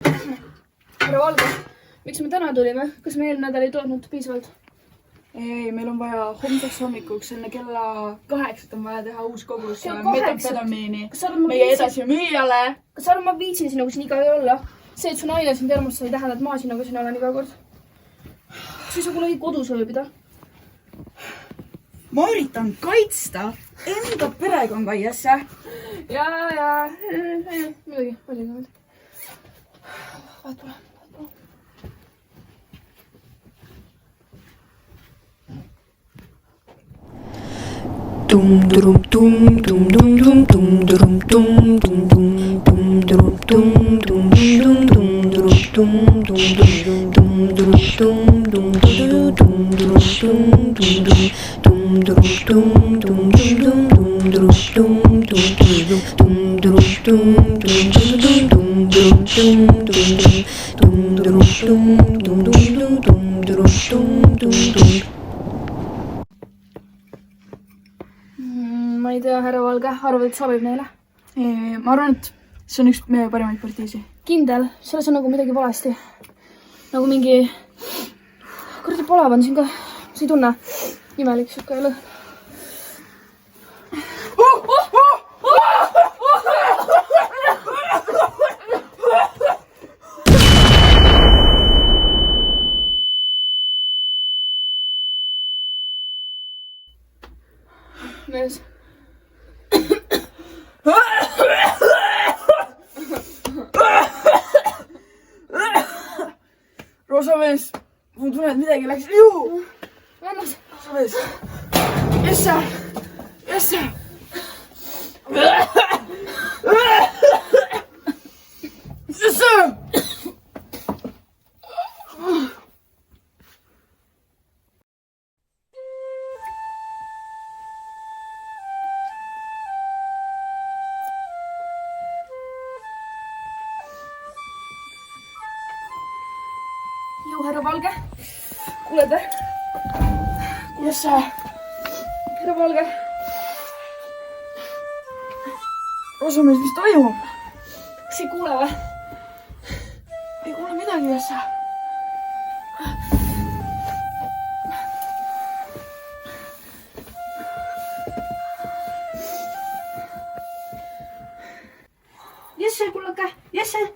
Härra Valge, miks me täna tulime? Kas me eelmine nädal ei toodnud piisavalt? Ei, meil on vaja homseks hommikuks enne kella 8 on vaja teha uus kogus metamfetamiini meie edasi müüjale. Kas sa arvad, ma viitsin sinuga siin iga öö olla? See, et su naine siin termosse ei tähenda, et ma sinuga siin olen iga kord. Siis sa kunagi kodus ööbida. Ma üritan kaitsta enda perekonda, Jesse. Ja. Muidugi. Vaat tule. Dum dum dum dum dum dum dum dum dum dum dum dum dum dum dum dum dum dum Ma ei tea, härra Valge, arvad, et sobib neile? Ma arvan, et see on üks meie parimaid partiisi. Kindel, selles on nagu midagi valesti. Nagu mingi... Kuradi palav on siin ka. Sa ei tunne? Imelik siuke lõhn. Mees. Roosamees, ma tunnen, et midagi läks juhu. Vennas. Roosamees. Jesse. Jesse. Jesse. Jõu, härra Valge. Kuuled või? Jesse. Härra Valge. Roosamees, mis toimub? Kas ei kuule või? Ei kuule midagi, Jesse. Jesse, kuulake. Jesse.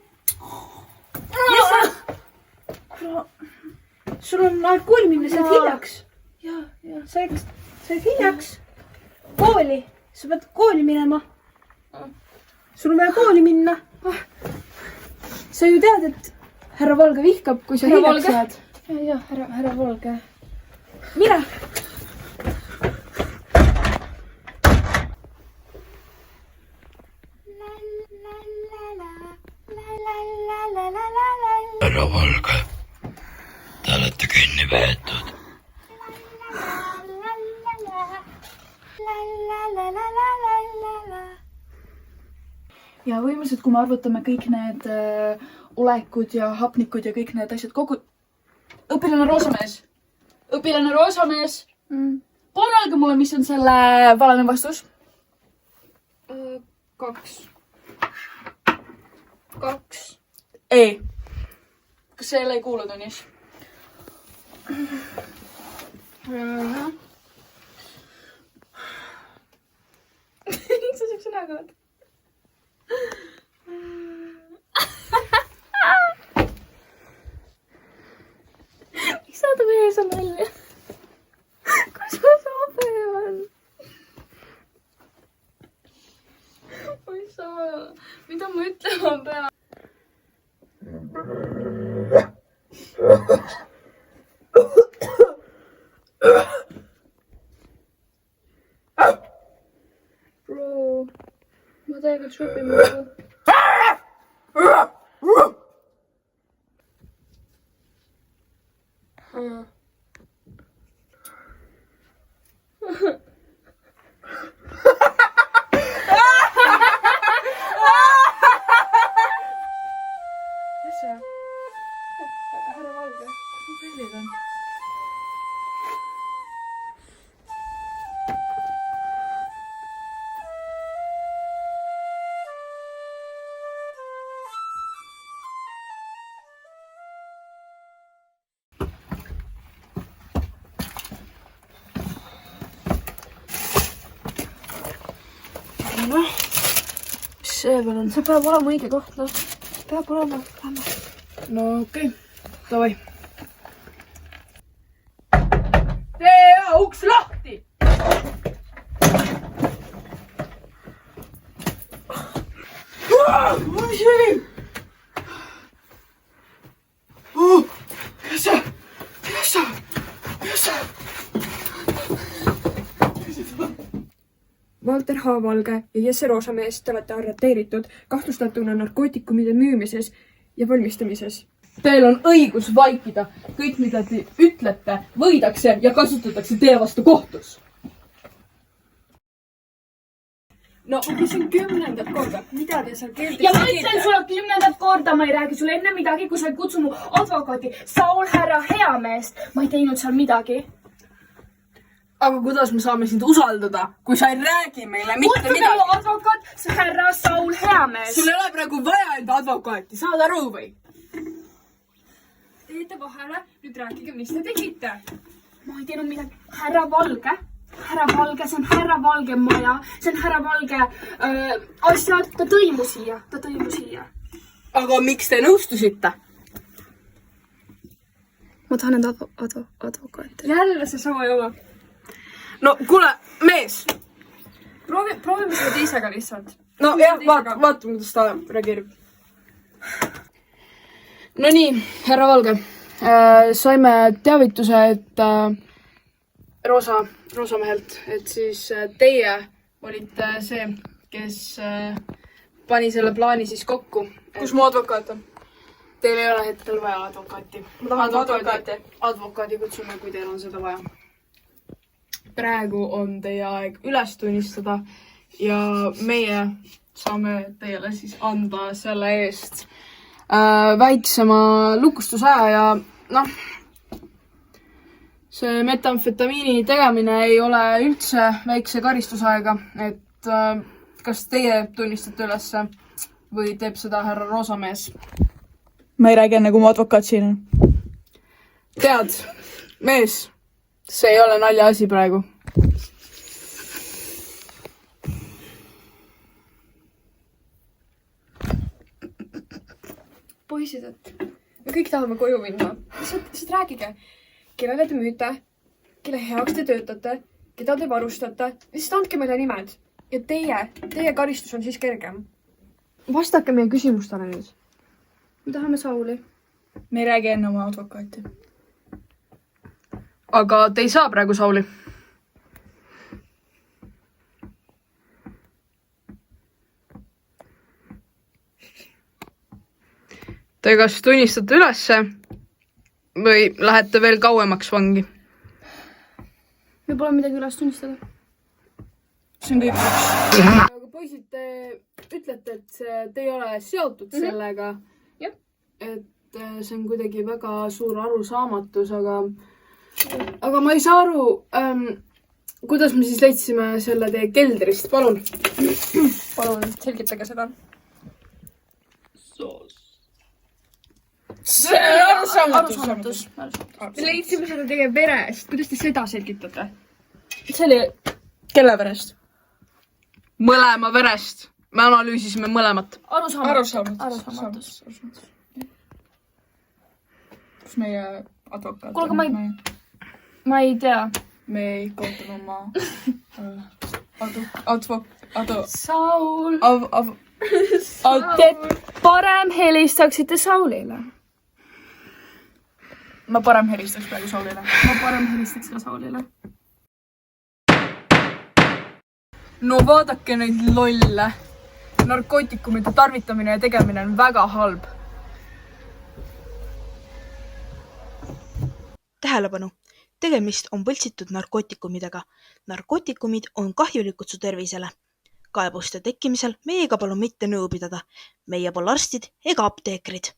Sul on aeg kooli minna, sa oled hiljaks. Ja. Sa oled hiljaks. Kooli. Sa pead kooli minema. Sul on vaja kooli minna. Sa ju tead, et härra Valge vihkab, kui sa hiljaks jääd. Ja, härra Valge. Mine. Härra Valge, te olete kinni peetud. Ja võimaliselt, kui me arvutame kõik need olekud ja hapnikud ja kõik need asjad kogu... Õpilane Roosamees! Õpilane Roosamees! Palun öelge mulle, mis on selle valene vastus? 2. Ei. Kas see ei kuulu tunnis? Miks sa siukse näoga oled? Miks sa oled mees on välja? Kus ma soobe on? Ma ei saa. Mida ma ütlema pean? Bro, ma täiega šopime seda. Härra Valge, kus mu prillid on? mis see veel on? see peab olema õige koht, noh. Peab olema, lähme. No okei, davai. Tee uks lahti! Mis see oli? Valter H. Valge ja Jesse Roosamees, te olete arreteeritud kahtlustatuna narkootikumide müümises ja valmistamises. Teil on õigus vaikida. Kõik, mida te ütlete, võidakse ja kasutatakse teie vastu kohtus. No ma küsin 10. korda, mida te seal keeltes Ja ma ütlen sulle 10. korda, ma ei räägi sulle enne midagi, kui sa ei kutsu mu advokaati Saul härra Heameest. Ma ei teinud seal midagi. Aga kuidas me saame sind usaldada, kui sa ei räägi meile mitte Kutsuge midagi? mu advokaat, see härra Saul Heamees. Sul ei ole praegu vaja enda advokaati, saad aru või? Teete vahele, nüüd rääkige, mis te tegite. Ma ei teinud midagi. Härra Valge, see on härra Valge maja, see on härra Valge asjad. Ta tõi mu siia. Aga miks te nõustusite? Ma tahan enda advokaati. Jälle seesama jama. No kuule, mees! Proovime selle teisega lihtsalt. No jah, vaatame, kuidas ta reageerib. No nii, härra Valge. Saime teavituse, et Roosamehelt, et siis teie olite see, kes pani selle plaani siis kokku. Kus mu advokaat on? Teil ei ole hetkel vaja advokaati. Ma tahan advokaati. Advokaadi kutsume, kui teil on seda vaja. Praegu on teie aeg üles tunnistada ja meie saame teile siis anda selle eest väiksema lukustusaja ja noh, see metamfetamiini tegemine ei ole üldse väikse karistusaega, et kas teie tunnistate ülesse või teeb seda härra Roosamees? Ma ei räägi enne, kui mu advokaat siin on. Tead, mees, see ei ole nalja asi praegu. Poisid, et me kõik tahame koju minna. Lihtsalt rääkige, kellele te müüte, kelle heaks te töötate, keda te varustate. Lihtsalt andke meile nimed. Ja teie karistus on siis kergem. Vastake meie küsimustele nüüd. Me tahame Sauli. Me ei räägi enne oma advokaati. Aga te ei saa praegu Sauli. Te kas tunnistate ülesse või lähete veel kauemaks vangi? Me pole midagi üles tunnistada. See on kõik üks. Aga poisid, te ütlete, et te ei ole seotud sellega. Jah. Et see on kuidagi väga suur arusaamatus, aga ma ei saa aru, kuidas me siis leidsime selle teie keldrist. Palun Selgitage seda. see on Arusaamatus. Me leidsime seda teie verest. Kuidas te seda selgitate? See oli kelle verest? Mõlema verest. Me analüüsisime mõlemat. arusaamatus. Kus meie advokaat Kuule, aga ma ei tea. Me ei kaotame oma Saul. Te Parem helistaksite Saulile. ma parem helistaks praegu Saulile. Ma parem helistaks ka Saulile. No vaadake neid lolle. Narkootikumide tarvitamine ja tegemine on väga halb. Tähelepanu! Tegemist on võltsitud narkootikumidega. Narkootikumid on kahjulikud su tervisele. Kaebuste tekkimisel meiega palun mitte nõu pidada. Meie pole arstid ega apteekrid.